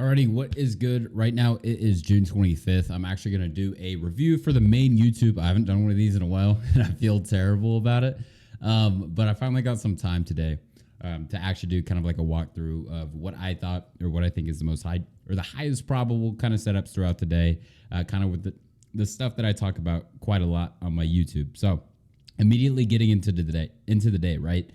Alrighty, what is good? Right now it is June 25th. I'm actually going to do a review for the main YouTube. I haven't done one of these in a while and I feel terrible about it. But I finally got some time today to actually do kind of like a walkthrough of what I thought or what I think is the most high or the highest probable kind of setups throughout the day, kind of with the stuff that I talk about quite a lot on my YouTube. So immediately getting into the day, right?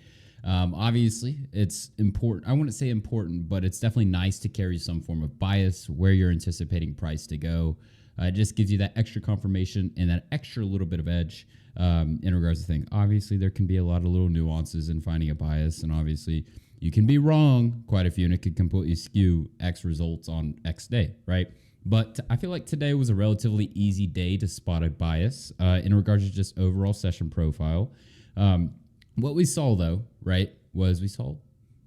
Obviously, it's important. I wouldn't say important, but it's definitely nice to carry some form of bias where you're anticipating price to go. It just gives you that extra confirmation and that extra little bit of edge in regards to things. Obviously, there can be a lot of little nuances in finding a bias, and obviously, you can be wrong quite a few, and it could completely skew X results on X day, right? But I feel like today was a relatively easy day to spot a bias in regards to just overall session profile. What we saw, though, right, was we saw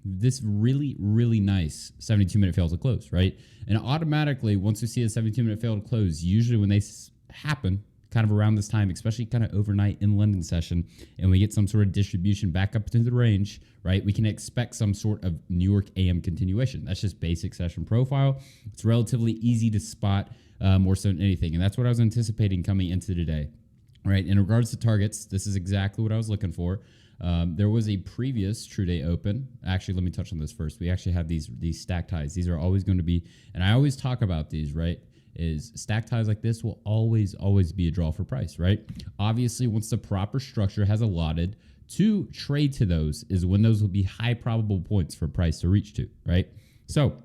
this really, really nice 72-minute fail to close, right? And automatically, once we see a 72-minute fail to close, usually when they happen kind of around this time, especially kind of overnight in London session, and we get some sort of distribution back up into the range, right, we can expect some sort of New York AM continuation. That's just basic session profile. It's relatively easy to spot more so than anything, and that's what I was anticipating coming into today, right? In regards to targets, this is exactly what I was looking for. There was a previous True Day Open. Actually, let me touch on this first. We actually have these stacked highs. These are always going to be, and I always talk about these, right, is stacked highs like this will always be a draw for price, right? Obviously, once the proper structure has allotted to trade to those is when those will be high probable points for price to reach to, right? So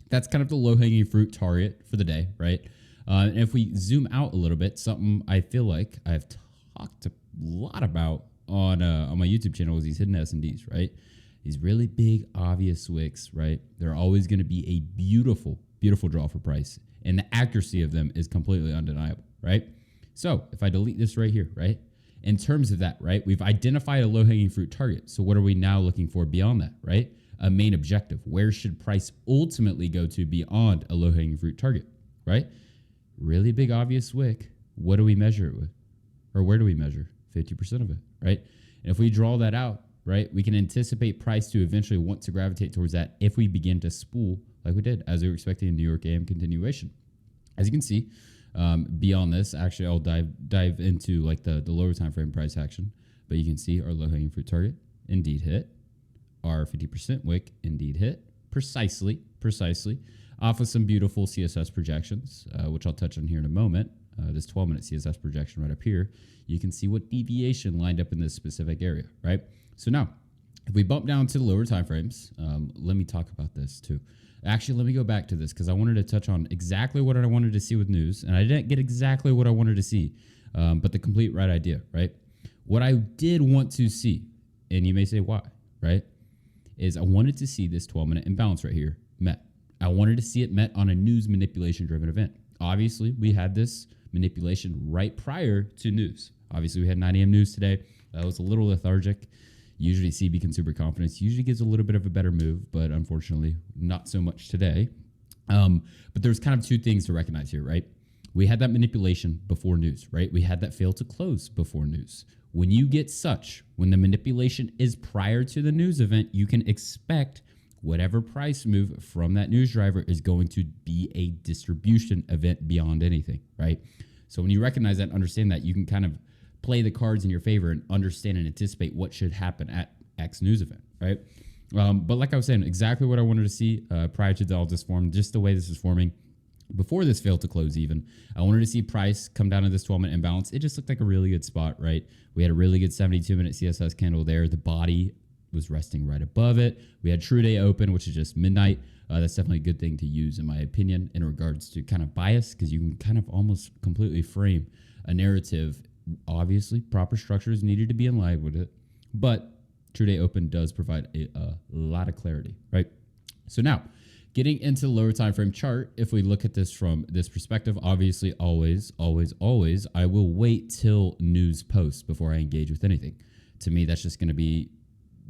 that's kind of the low-hanging fruit target for the day, right? And if we zoom out a little bit, something I feel like I've talked a lot about on my YouTube channel is these hidden S&Ds, right? These really big, obvious wicks, right? They're always going to be a beautiful, beautiful draw for price. And the accuracy of them is completely undeniable, right? So if I delete this right here, right? In terms of that, right? We've identified a low-hanging fruit target. So what are we now looking for beyond that, right? A main objective. Where should price ultimately go to beyond a low-hanging fruit target, right? Really big, obvious wick. What do we measure it with? Or where do we measure? 50% of it, right? And if we draw that out, right, we can anticipate price to eventually want to gravitate towards that if we begin to spool like we did, as we were expecting a New York AM continuation. As you can see, beyond this, actually, I'll dive into like the lower time frame price action, but you can see our low-hanging fruit target indeed hit, our 50% wick indeed hit, precisely, off of some beautiful CSS projections, which I'll touch on here in a moment. This 12-minute CSS projection right up here, you can see what deviation lined up in this specific area, right? So now, if we bump down to the lower time frames, let me talk about this too. Actually, let me go back to this because I wanted to touch on exactly what I wanted to see with news, and I didn't get exactly what I wanted to see, but the complete right idea, right? What I did want to see, and you may say why, right, is I wanted to see this 12-minute imbalance right here met. I wanted to see it met on a news manipulation-driven event. Obviously, we had this manipulation right prior to news. Obviously, we had 9 a.m. news today. That was a little lethargic. Usually, CB consumer confidence usually gives a little bit of a better move, but unfortunately, not so much today. But there's kind of two things to recognize here, right? We had that manipulation before news, right? We had that fail to close before news. When you get when the manipulation is prior to the news event, you can expect whatever price move from that news driver is going to be a distribution event beyond anything, right? So when you recognize that, understand that, you can kind of play the cards in your favor and understand and anticipate what should happen at X news event, right? But like I was saying, exactly what I wanted to see prior to all this form, just the way this is forming. Before this failed to close even, I wanted to see price come down to this 12-minute imbalance. It just looked like a really good spot, right? We had a really good 72-minute CSS candle there. The body was resting right above it. We had True Day Open, which is just midnight. That's definitely a good thing to use, in my opinion, in regards to kind of bias, because you can kind of almost completely frame a narrative. Obviously, proper structure is needed to be in line with it, but True Day Open does provide a lot of clarity, right? So now, getting into the lower time frame chart, if we look at this from this perspective, obviously, always, I will wait till news posts before I engage with anything. To me, that's just going to be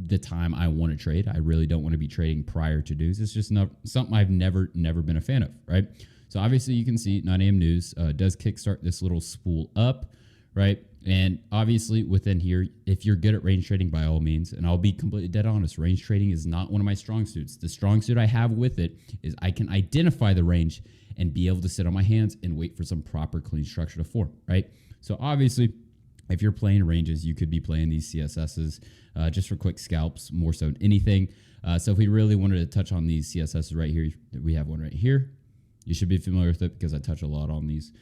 the time I want to trade. I really don't want to be trading prior to news. It's just not something I've never been a fan of, right? So obviously, you can see 9 a.m. news does kickstart this little spool up, right? And obviously within here, if you're good at range trading, by all means, and I'll be completely dead honest, range trading is not one of my strong suits. The strong suit I have with it is I can identify the range and be able to sit on my hands and wait for some proper clean structure to form, right? So obviously, if you're playing ranges, you could be playing these CSSs just for quick scalps more so than anything. So if we really wanted to touch on these CSSs right here, we have one right here. You should be familiar with it because I touch a lot on these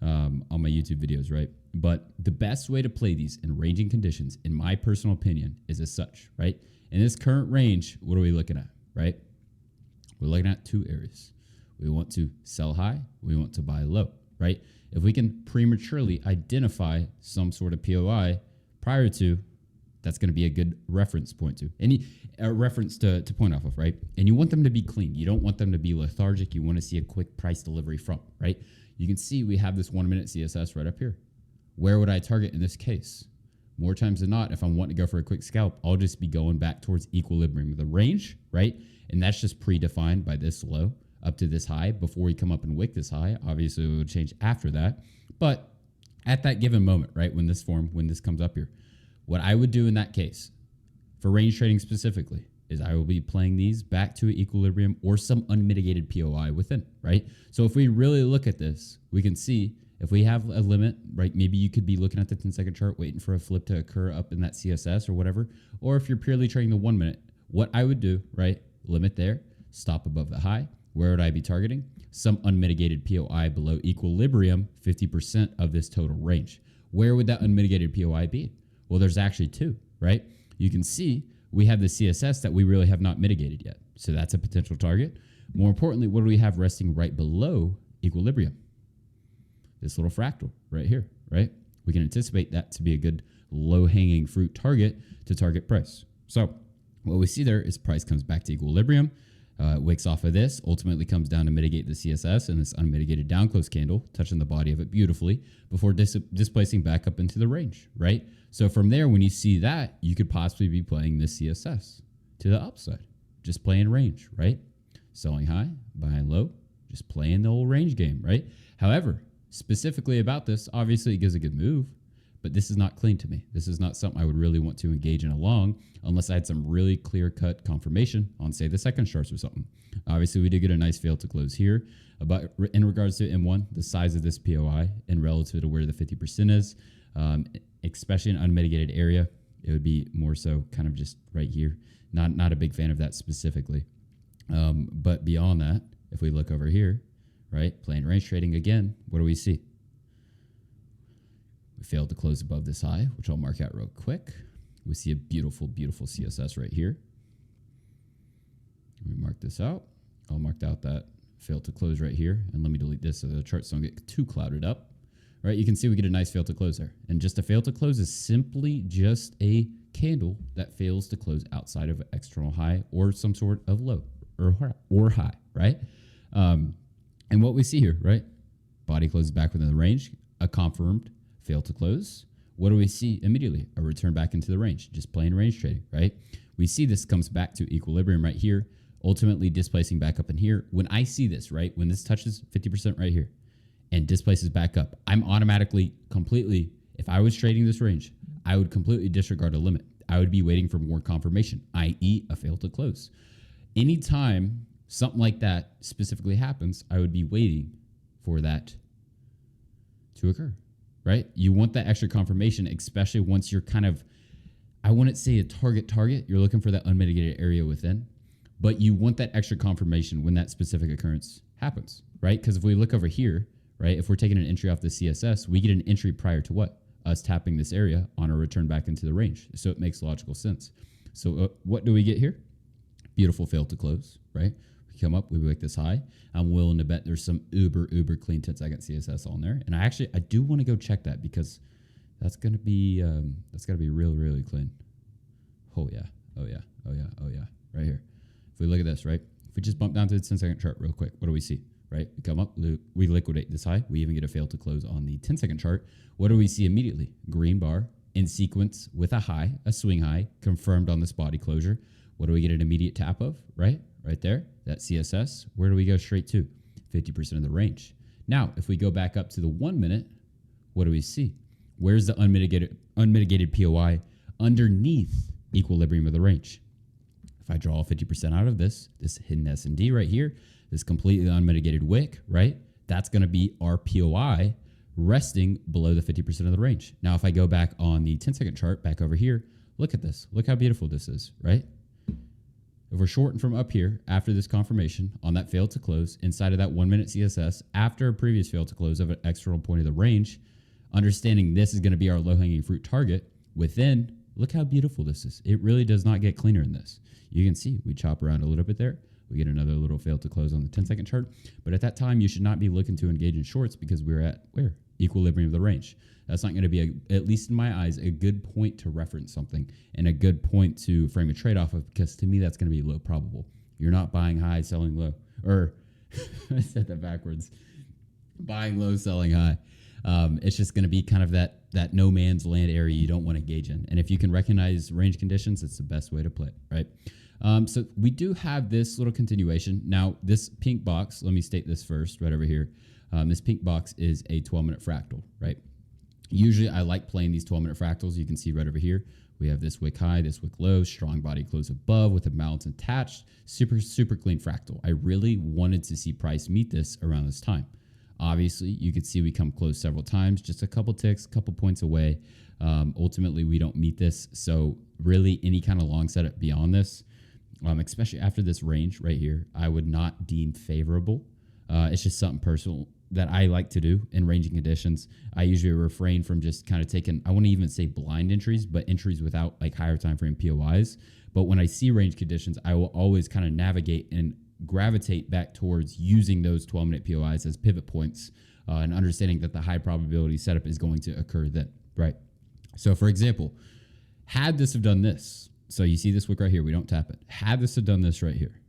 on my YouTube videos, right? But the best way to play these in ranging conditions, in my personal opinion, is as such, right? In this current range, what are we looking at, right? We're looking at two areas. We want to sell high, we want to buy low, right? If we can prematurely identify some sort of POI prior to, that's going to be a good reference point to. Any reference to point off of, right? And you want them to be clean. You don't want them to be lethargic. You want to see a quick price delivery from, right? You can see we have this 1 minute CSS right up here. Where would I target in this case? More times than not, if I'm wanting to go for a quick scalp, I'll just be going back towards equilibrium of the range, right? And that's just predefined by this low up to this high before we come up and wick this high. Obviously, it would change after that. But at that given moment, right, when this comes up here, what I would do in that case, for range trading specifically, is I will be playing these back to equilibrium or some unmitigated POI within, right? So if we really look at this, we can see if we have a limit, right, maybe you could be looking at the 10-second chart waiting for a flip to occur up in that CSS or whatever. Or if you're purely trading the 1 minute, what I would do, right, limit there, stop above the high. Where would I be targeting? Some unmitigated POI below equilibrium, 50% of this total range. Where would that unmitigated POI be? Well, there's actually two, right? You can see we have the CSS that we really have not mitigated yet. So that's a potential target. More importantly, what do we have resting right below equilibrium? This little fractal right here, right? We can anticipate that to be a good low-hanging fruit target to target price. So what we see there is price comes back to equilibrium, wicks off of this, ultimately comes down to mitigate the CSS and this unmitigated down close candle, touching the body of it beautifully before displacing back up into the range, right? So from there, when you see that, you could possibly be playing this CSS to the upside, just playing range, right? Selling high, buying low, just playing the whole range game, right? However, specifically about this, obviously it gives a good move, but this is not clean to me. This is not something I would really want to engage in a long unless I had some really clear-cut confirmation on, say, the second charts or something. Obviously, we did get a nice fail to close here. But in regards to M1, the size of this POI and relative to where the 50% is, especially in an unmitigated area, it would be more so kind of just right here. Not a big fan of that specifically. But beyond that, if we look over here, right, playing range trading again, what do we see? We failed to close above this high, which I'll mark out real quick. We see a beautiful, beautiful CSS right here. Let me mark this out. I'll mark out that failed to close right here. And let me delete this so the charts don't get too clouded up. Right, you can see we get a nice fail to close there. And just a fail to close is simply just a candle that fails to close outside of an external high or some sort of low or high, right? And what we see here, right? Body closes back within the range, a confirmed fail to close. What do we see immediately? A return back into the range, just plain range trading, right? We see this comes back to equilibrium right here, ultimately displacing back up in here. When I see this, right, when this touches 50% right here and displaces back up, I'm automatically completely, if I was trading this range, I would completely disregard a limit. I would be waiting for more confirmation, i.e. a fail to close. Anytime something like that specifically happens, I would be waiting for that to occur, right? You want that extra confirmation, especially once you're kind of, I wouldn't say a target, you're looking for that unmitigated area within, but you want that extra confirmation when that specific occurrence happens, right? Because if we look over here, right, if we're taking an entry off the CSS, we get an entry prior to what? Us tapping this area on a return back into the range. So it makes logical sense. So what do we get here? Beautiful fail to close, right? We come up, we make this high. I'm willing to bet there's some uber clean 10-second CSS on there. And I do want to go check that because that's going to be really clean. Oh yeah. Right here. If we look at this, right? If we just bump down to the 10-second chart real quick, what do we see? Right? We come up, we liquidate this high. We even get a fail to close on the 10-second chart. What do we see immediately? Green bar in sequence with a high, a swing high, confirmed on this body closure. What do we get an immediate tap of? Right there, that CSS. Where do we go straight to? 50% of the range. Now, if we go back up to the 1 minute, what do we see? Where's the unmitigated POI underneath equilibrium of the range? If I draw 50% out of this hidden S&D right here, this completely unmitigated wick, right? That's going to be our POI resting below the 50% of the range. Now, if I go back on the 10-second chart back over here, look at this. Look how beautiful this is, right? If we're shorting from up here after this confirmation on that failed to close inside of that 1 minute CSS after a previous failed to close of an external point of the range, understanding this is going to be our low-hanging fruit target within, look how beautiful this is. It really does not get cleaner than this. You can see we chop around a little bit there. We get another little fail to close on the 10-second chart. But at that time, you should not be looking to engage in shorts because we're at where? Equilibrium of the range. That's not going to be, at least in my eyes, a good point to reference something and a good point to frame a trade-off of, because to me, that's going to be low probable. You're not buying high, selling low. Or I said that backwards. Buying low, selling high. It's just going to be kind of that no man's land area you don't want to engage in. And if you can recognize range conditions, it's the best way to play, right? So we do have this little continuation. Now, this pink box, let me state this first right over here. This pink box is a 12-minute fractal, right? Usually I like playing these 12-minute fractals. You can see right over here, we have this wick high, this wick low, strong body close above with a balance attached, super, super clean fractal. I really wanted to see price meet this around this time. Obviously, you could see we come close several times, just a couple ticks, couple points away. Ultimately, we don't meet this. So really any kind of long setup beyond this, especially after this range right here, I would not deem favorable. It's just something personal that I like to do in ranging conditions. I usually refrain from just kind of taking, I wouldn't even say blind entries, but entries without like higher time frame POIs. But when I see range conditions, I will always kind of navigate and gravitate back towards using those 12-minute POIs as pivot points and understanding that the high probability setup is going to occur then, right? So for example, had this have done this, so you see this wick right here, we don't tap it. Had this have done this right here,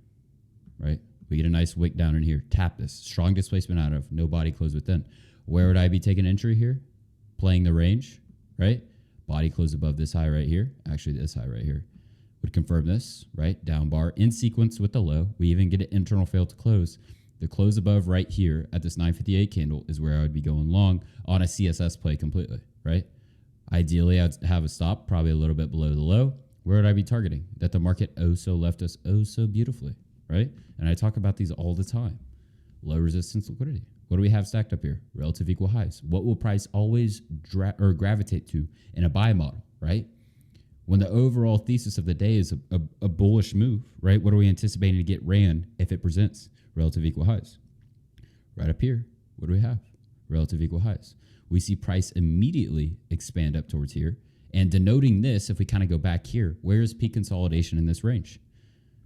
right? We get a nice wick down in here, tap this, strong displacement out of, no body close within. Where would I be taking entry here? Playing the range, right? Body close above this high right here, actually this high right here. Would confirm this, right? Down bar in sequence with the low. We even get an internal fail to close. The close above right here at this 958 candle is where I would be going long on a CSS play completely, right? Ideally, I'd have a stop probably a little bit below the low. Where would I be targeting? That the market left us so beautifully, right? And I talk about these all the time. Low resistance liquidity. What do we have stacked up here? Relative equal highs. What will price always gravitate to in a buy model, right? When the overall thesis of the day is a bullish move, right? What are we anticipating to get ran if it presents? Relative equal highs. Right up here, what do we have? Relative equal highs. We see price immediately expand up towards here. And denoting this, if we kind of go back here, where is peak consolidation in this range?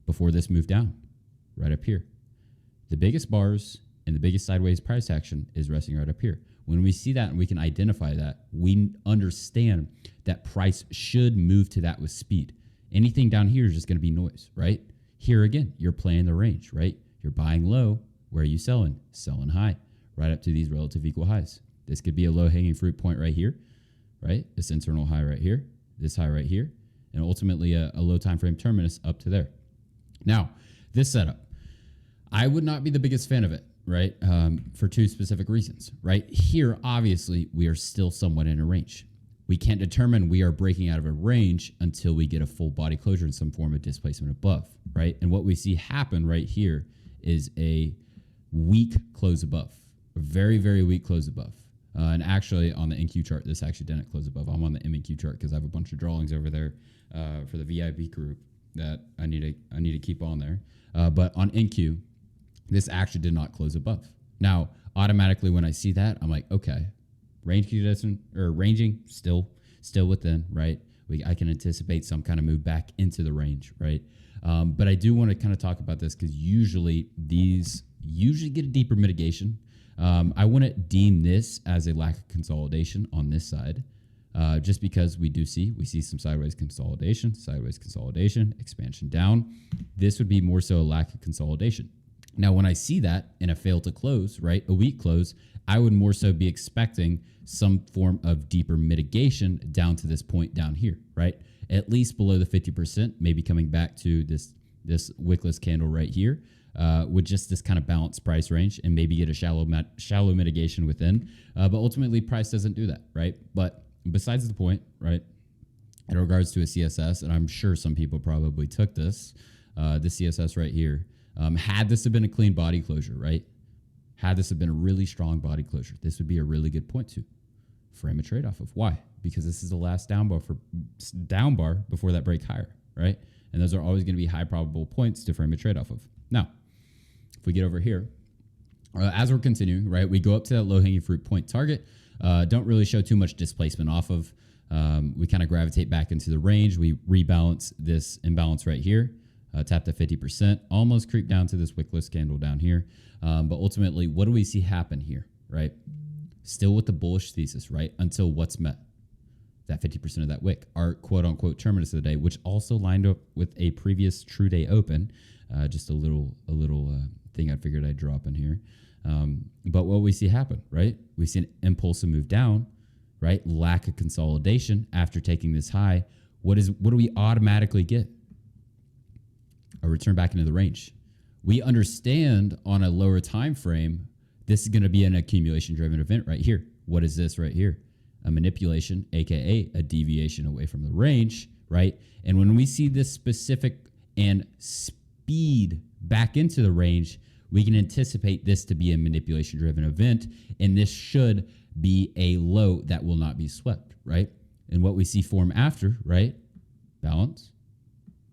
Before this move down, right up here. The biggest bars and the biggest sideways price action is resting right up here. When we see that and we can identify that, we understand that price should move to that with speed. Anything down here is just going to be noise, right? Here again, you're playing the range, right? You're buying low. Where are you selling? Selling high, right up to these relative equal highs. This could be a low-hanging fruit point right here, right? This internal high right here, this high right here, and ultimately a low time frame terminus up to there. Now, this setup, I would not be the biggest fan of it, right? For two specific reasons, right? Here, obviously, we are still somewhat in a range. We can't determine we are breaking out of a range until we get a full body closure in some form of displacement above, right? And what we see happen right here is a weak close above, a very, very weak close above. And actually, on the NQ chart, this actually didn't close above. I'm on the MNQ chart because I have a bunch of drawings over there for the VIP group that I need to keep on there. But on NQ, this actually did not close above. Now, automatically when I see that, I'm like, okay, range condition or ranging still within, right? I can anticipate some kind of move back into the range, right? But I do want to kind of talk about this because usually these get a deeper mitigation. I wouldn't deem this as a lack of consolidation on this side, just because we see some sideways consolidation, expansion down. This would be more so a lack of consolidation. Now, when I see that in a fail to close, right, a weak close, I would more so be expecting some form of deeper mitigation down to this point down here, right? At least below the 50%, maybe coming back to this wickless candle right here. With just this kind of balanced price range and maybe get a shallow mitigation within. But ultimately, price doesn't do that, right? But besides the point, right, in regards to a CSS, and I'm sure some people probably took this, the CSS right here, had this have been a clean body closure, right? Had this have been a really strong body closure, this would be a really good point to frame a trade off of. Why? Because this is the last down bar before that break higher, right? And those are always going to be high probable points to frame a trade off of. Now, if we get over here, as we're continuing, right, we go up to that low hanging fruit point target. Don't really show too much displacement off of. We kind of gravitate back into the range. We rebalance this imbalance right here, tap to 50%, almost creep down to this wickless candle down here. But ultimately, what do we see happen here, right? Still with the bullish thesis, right? Until what's met? That 50% of that wick, our quote unquote terminus of the day, which also lined up with a previous true day open. Just a little thing I figured I'd drop in here. But what we see happen, right? We see an impulsive move down, right? Lack of consolidation after taking this high. What do we automatically get? A return back into the range. We understand on a lower time frame, this is going to be an accumulation driven event right here. What is this right here? A manipulation, aka a deviation away from the range, right? And when we see this specific and speed back into the range, we can anticipate this to be a manipulation driven event, and this should be a low that will not be swept, right? And what we see form after, right? Balance,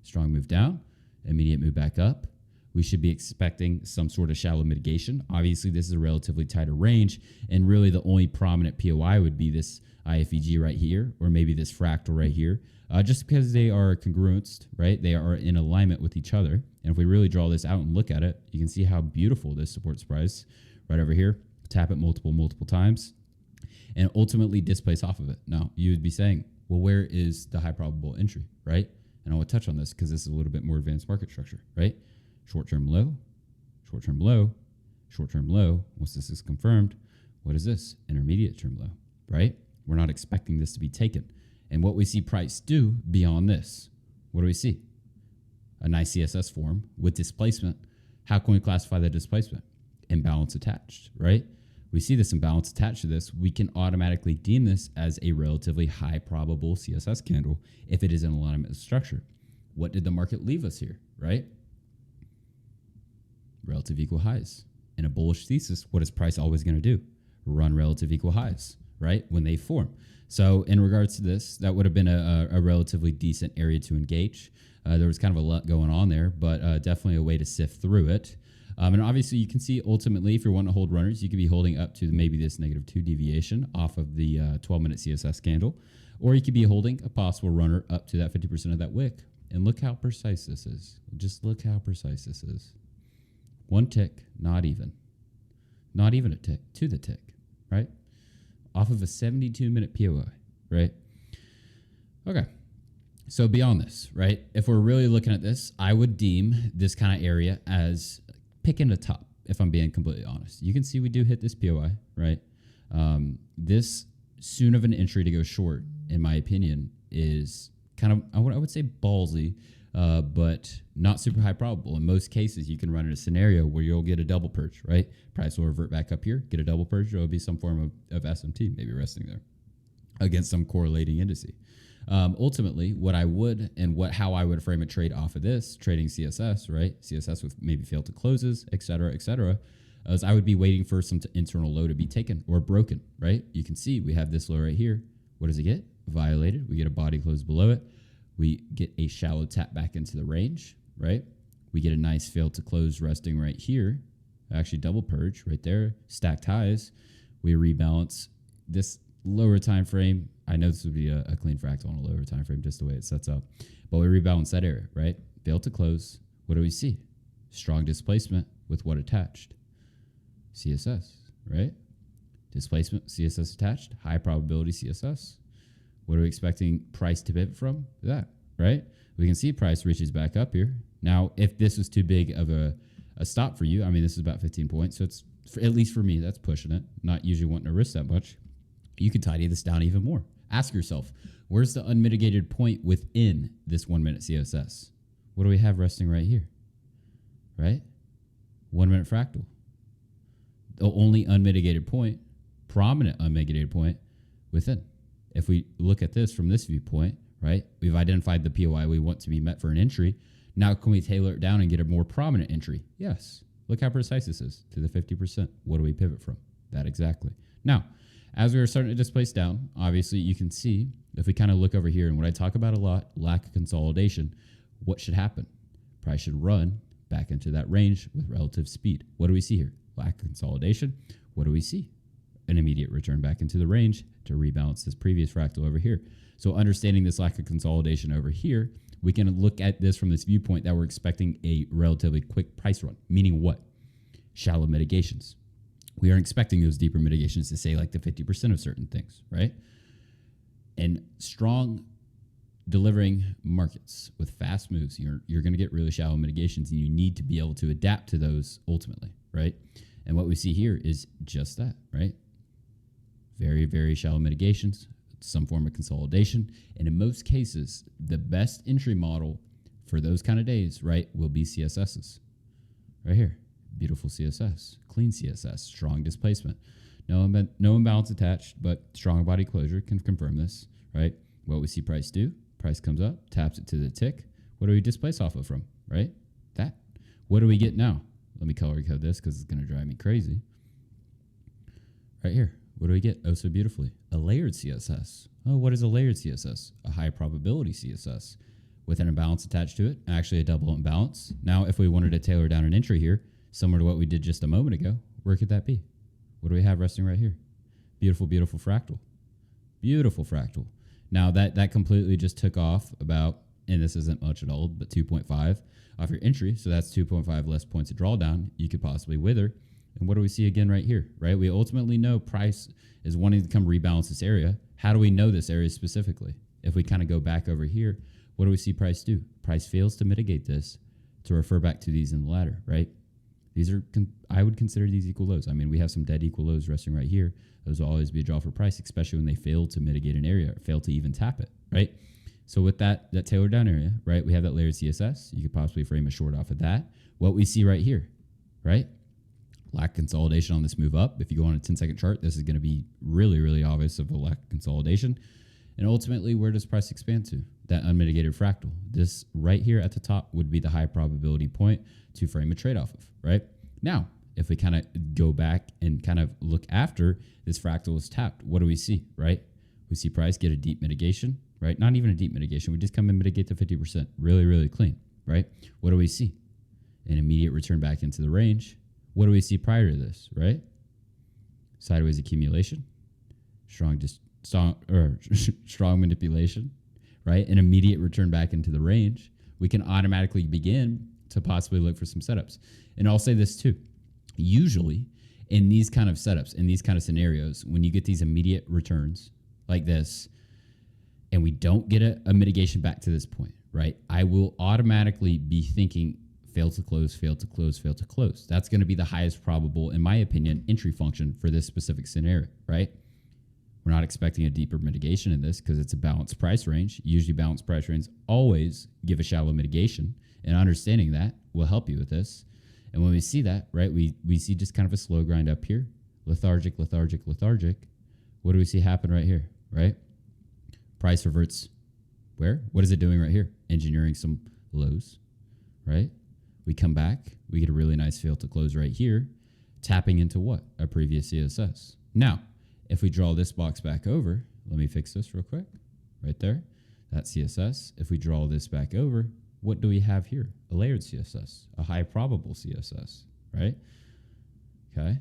strong move down, immediate move back up. We should be expecting some sort of shallow mitigation. Obviously, this is a relatively tighter range, and really the only prominent POI would be this IFEG right here, or maybe this fractal right here, just because they are congruenced, right? They are in alignment with each other. And if we really draw this out and look at it, you can see how beautiful this supports price right over here. Tap it multiple times, and ultimately displace off of it. Now, you would be saying, well, where is the high probable entry, right? And I want to touch on this because this is a little bit more advanced market structure, right? Short-term low, short-term low, short-term low. Once this is confirmed, what is this? Intermediate term low, right? We're not expecting this to be taken. And what we see price do beyond this, what do we see? A nice CSS form with displacement. How can we classify that displacement? Imbalance attached, right? We see this imbalance attached to this. We can automatically deem this as a relatively high probable CSS candle if it is in alignment with structure. What did the market leave us here, right? Relative equal highs. In a bullish thesis, what is price always going to do? Run relative equal highs, right? When they form. So in regards to this, that would have been a relatively decent area to engage. There was kind of a lot going on there, but definitely a way to sift through it. And obviously you can see ultimately, if you're wanting to hold runners, you could be holding up to maybe this -2 deviation off of the 12-minute CSS candle, or you could be holding a possible runner up to that 50% of that wick. And look how precise this is. Just look how precise this is. One tick, not even a tick, to the tick, right? Off of a 72-minute POI, right? Okay. So beyond this, right? If we're really looking at this, I would deem this kind of area as picking the top, if I'm being completely honest. You can see we do hit this POI, right? This soon of an entry to go short, in my opinion, is kind of, I would say ballsy, but not super high probable. In most cases, you can run in a scenario where you'll get a double purge, right? Price will revert back up here, get a double purge. There will be some form of SMT maybe resting there against some correlating indice. Ultimately, what I would and how I would frame a trade off of this, trading CSS, right? CSS with maybe failed to closes, et cetera, is I would be waiting for some internal low to be taken or broken, right? You can see we have this low right here. What does it get? Violated. We get a body close below it. We get a shallow tap back into the range, right? We get a nice failed to close resting right here. Actually double purge right there, stacked highs. We rebalance this lower time frame. I know this would be a clean fractal on a lower time frame, just the way it sets up. But we rebalance that area, right? Failed to close. What do we see? Strong displacement with what attached? CSS, right? Displacement, CSS attached, high probability CSS. What are we expecting price to pivot from? That, right? We can see price reaches back up here. Now, if this was too big of a stop for you, I mean, this is about 15 points. So it's, at least for me, that's pushing it. Not usually wanting to risk that much. You could tidy this down even more. Ask yourself, where's the unmitigated point within this 1 minute CSS? What do we have resting right here? Right? 1 minute fractal. The only unmitigated point, prominent unmitigated point within. if we look at this from this viewpoint, right, we've identified the POI we want to be met for an entry. Now, can we tailor it down and get a more prominent entry? Yes. Look how precise this is to the 50%. What do we pivot from? That exactly. Now, as we are starting to displace down, obviously you can see if we kind of look over here, and what I talk about a lot, lack of consolidation, what should happen? Price should run back into that range with relative speed. What do we see here? Lack of consolidation. What do we see? An immediate return back into the range to rebalance this previous fractal over here. So understanding this lack of consolidation over here, we can look at this from this viewpoint that we're expecting a relatively quick price run, meaning what? Shallow mitigations. We aren't expecting those deeper mitigations to say like the 50% of certain things, right? And strong delivering markets with fast moves, you're going to get really shallow mitigations, and you need to be able to adapt to those ultimately, right? And what we see here is just that, right? Very, very shallow mitigations, some form of consolidation. And in most cases, the best entry model for those kind of days, right, will be CSSs. Right here, beautiful CSS, clean CSS, strong displacement. No imbalance attached, but strong body closure can confirm this, right? What we see price do, price comes up, taps it to the tick. What do we displace off of from, right? That. What do we get now? Let me color code this because it's going to drive me crazy. Right here, what do we get? Oh, so beautifully. A layered CSS. Oh, what is a layered CSS? A high probability CSS with an imbalance attached to it, actually a double imbalance. Now, if we wanted to tailor down an entry here, similar to what we did just a moment ago, where could that be? What do we have resting right here? Beautiful, beautiful fractal. Beautiful fractal. Now, that completely just took off about, and this isn't much at all, but 2.5 off your entry. So that's 2.5 less points of drawdown you could possibly wither. And what do we see again right here, right? We ultimately know price is wanting to come rebalance this area. How do we know this area specifically? If we kind of go back over here, what do we see price do? Price fails to mitigate this to refer back to these in the ladder, right? These are, I would consider these equal lows. I mean, we have some dead equal lows resting right here. Those will always be a draw for price, especially when they fail to mitigate an area, or fail to even tap it, right? So with that tailored down area, right, we have that layered CSS. You could possibly frame a short off of that. What we see right here, right? Lack of consolidation on this move up. If you go on a 10-second chart, this is going to be really, really obvious of a lack of consolidation. And ultimately, where does price expand to? That unmitigated fractal. This right here at the top would be the high probability point to frame a trade off of, right? Now, if we kind of go back and kind of look after this fractal is tapped, what do we see, right? We see price get a deep mitigation, right? Not even a deep mitigation. We just come and mitigate to 50%. Really, really clean, right? What do we see? An immediate return back into the range. What do we see prior to this, right? Sideways accumulation, strong manipulation, right? An immediate return back into the range. We can automatically begin to possibly look for some setups. And I'll say this too. Usually in these kind of setups, in these kind of scenarios, when you get these immediate returns like this, and we don't get a mitigation back to this point, right? I will automatically be thinking fail to close, fail to close, fail to close. That's going to be the highest probable, in my opinion, entry function for this specific scenario, right? We're not expecting a deeper mitigation in this because it's a balanced price range. Usually balanced price ranges always give a shallow mitigation, and understanding that will help you with this. And when we see that, right, we see just kind of a slow grind up here. Lethargic, lethargic, lethargic. What do we see happen right here, right? Price reverts where? What is it doing right here? Engineering some lows, right? We come back, we get a really nice fail to close right here, tapping into what? A previous CSS. Now, if we draw this box back over, let me fix this real quick, right there, that CSS. If we draw this back over, what do we have here? A layered CSS, a high probable CSS, right? Okay,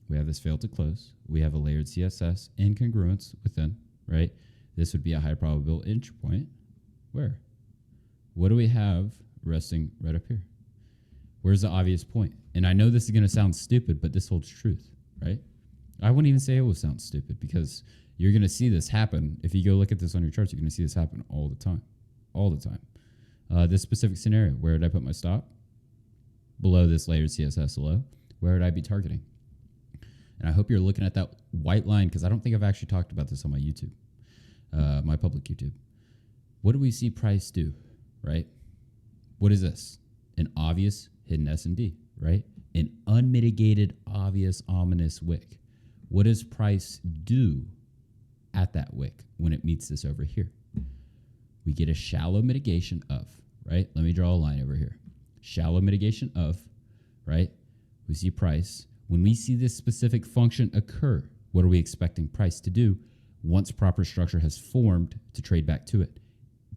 we have this fail to close. We have a layered CSS in congruence within, right? This would be a high probability entry point. Where? What do we have resting right up here? Where's the obvious point? And I know this is going to sound stupid, but this holds truth, right? I wouldn't even say it will sound stupid because you're going to see this happen. If you go look at this on your charts, you're going to see this happen all the time, all the time. This specific scenario, where did I put my stop? Below this layered CSS low. Where would I be targeting? And I hope you're looking at that white line because I don't think I've actually talked about this on my YouTube, my public YouTube. What do we see price do, right? What is this? An obvious hidden S&D, right? An unmitigated, obvious, ominous wick. What does price do at that wick when it meets this over here. We get a shallow mitigation of, right? Let me draw a line over here. Shallow mitigation of, right? We see price. When we see this specific function occur, what are we expecting price to do once proper structure has formed to trade back to it?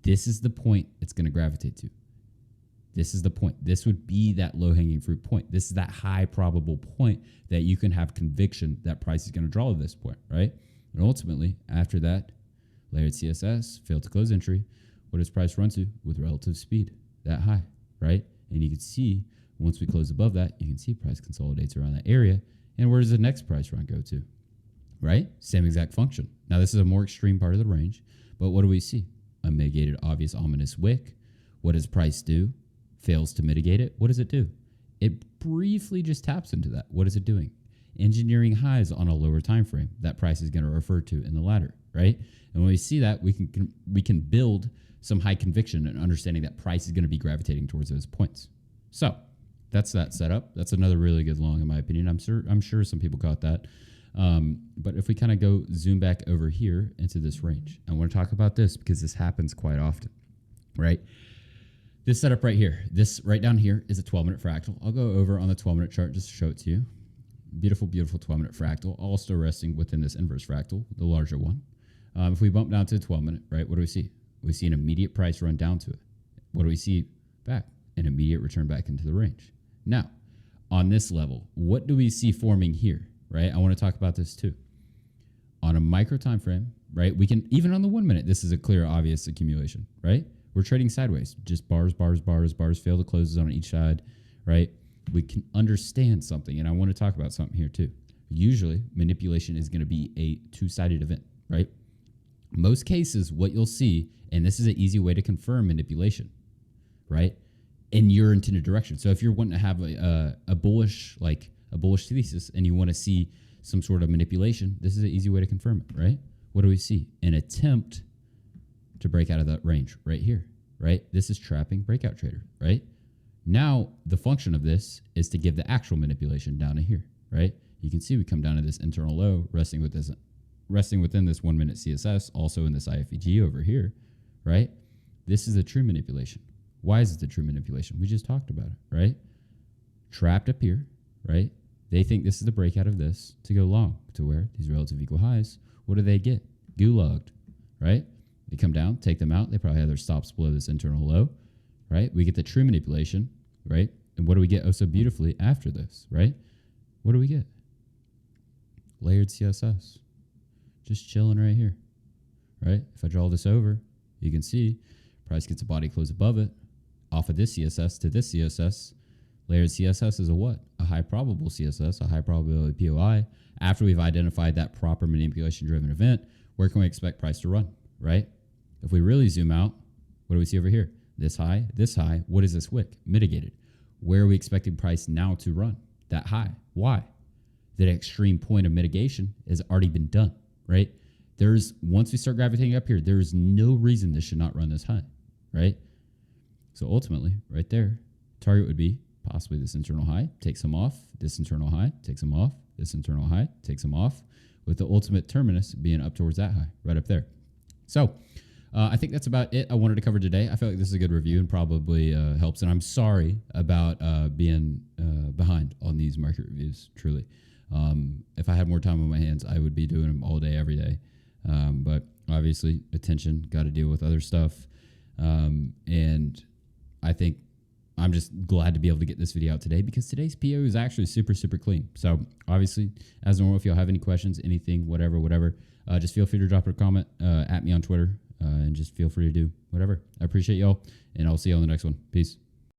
This is the point it's going to gravitate to. This is the point. This would be that low-hanging fruit point. This is that high probable point that you can have conviction that price is going to draw to this point, right? And ultimately, after that, layered CSS, failed to close entry. What does price run to with relative speed? That high, right? And you can see once we close above that, you can see price consolidates around that area. And where does the next price run go to? Right? Same exact function. Now, this is a more extreme part of the range, but what do we see? A mitigated, obvious, ominous wick. What does price do? Fails to mitigate it. What does it do? It briefly just taps into that. What is it doing? Engineering highs on a lower time frame that price is going to refer to in the ladder, right? And when we see that, we can build some high conviction and understanding that price is going to be gravitating towards those points. So that's that setup. That's another really good long, in my opinion. I'm sure some people caught that. But if we kind of go zoom back over here into this range, I want to talk about this because this happens quite often, right? This setup right here, this right down here is a 12-minute fractal. I'll go over on the 12-minute chart just to show it to you. Beautiful, beautiful 12-minute fractal, all still resting within this inverse fractal, the larger one. If we bump down to the 12-minute, right, what do we see? We see an immediate price run down to it. What do we see back? An immediate return back into the range. Now, on this level, what do we see forming here, right? I want to talk about this too. On a micro time frame, right, we can, even on the 1 minute, this is a clear, obvious accumulation, right? We're trading sideways, just bars, bars, bars, bars, fail to closes on each side, right? We can understand something, and I want to talk about something here too. Usually, manipulation is going to be a two-sided event, right? Most cases, what you'll see, and this is an easy way to confirm manipulation, right? In your intended direction. So if you're wanting to have a bullish thesis and you want to see some sort of manipulation, this is an easy way to confirm it, right? What do we see? An attempt to break out of that range right here, right? This is trapping breakout trader, right? Now, the function of this is to give the actual manipulation down to here, right? You can see we come down to this internal low, resting within this 1 minute CSS, also in this IFEG over here, right? This is a true manipulation. Why is it the true manipulation? We just talked about it, right? Trapped up here, right? They think this is the breakout of this to go long to where these relative equal highs. What do they get? Gulagged, right? They come down, take them out. They probably have their stops below this internal low, right? We get the true manipulation, right? And what do we get oh so beautifully after this, right? What do we get? Layered CSS. Just chilling right here, right? If I draw this over, you can see price gets a body close above it. Off of this CSS to this CSS, layered CSS is a what? A high probable CSS, a high probability POI. After we've identified that proper manipulation-driven event, where can we expect price to run, right? If we really zoom out, what do we see over here? This high, this high. What is this wick? Mitigated. Where are we expecting price now to run? That high. Why? That extreme point of mitigation has already been done, right? Once we start gravitating up here, there is no reason this should not run this high, right? So ultimately, right there, target would be possibly this internal high, takes them off, this internal high, takes them off, this internal high, takes them off, with the ultimate terminus being up towards that high, right up there. So I think that's about it I wanted to cover today. I feel like this is a good review and probably helps. And I'm sorry about being behind on these market reviews, truly. If I had more time on my hands, I would be doing them all day, every day. But obviously, attention, got to deal with other stuff. And I think I'm just glad to be able to get this video out today because today's PO is actually super, super clean. So obviously, as normal, if y'all have any questions, anything, whatever, just feel free to drop a comment at me on Twitter and just feel free to do whatever. I appreciate y'all, and I'll see you on the next one. Peace.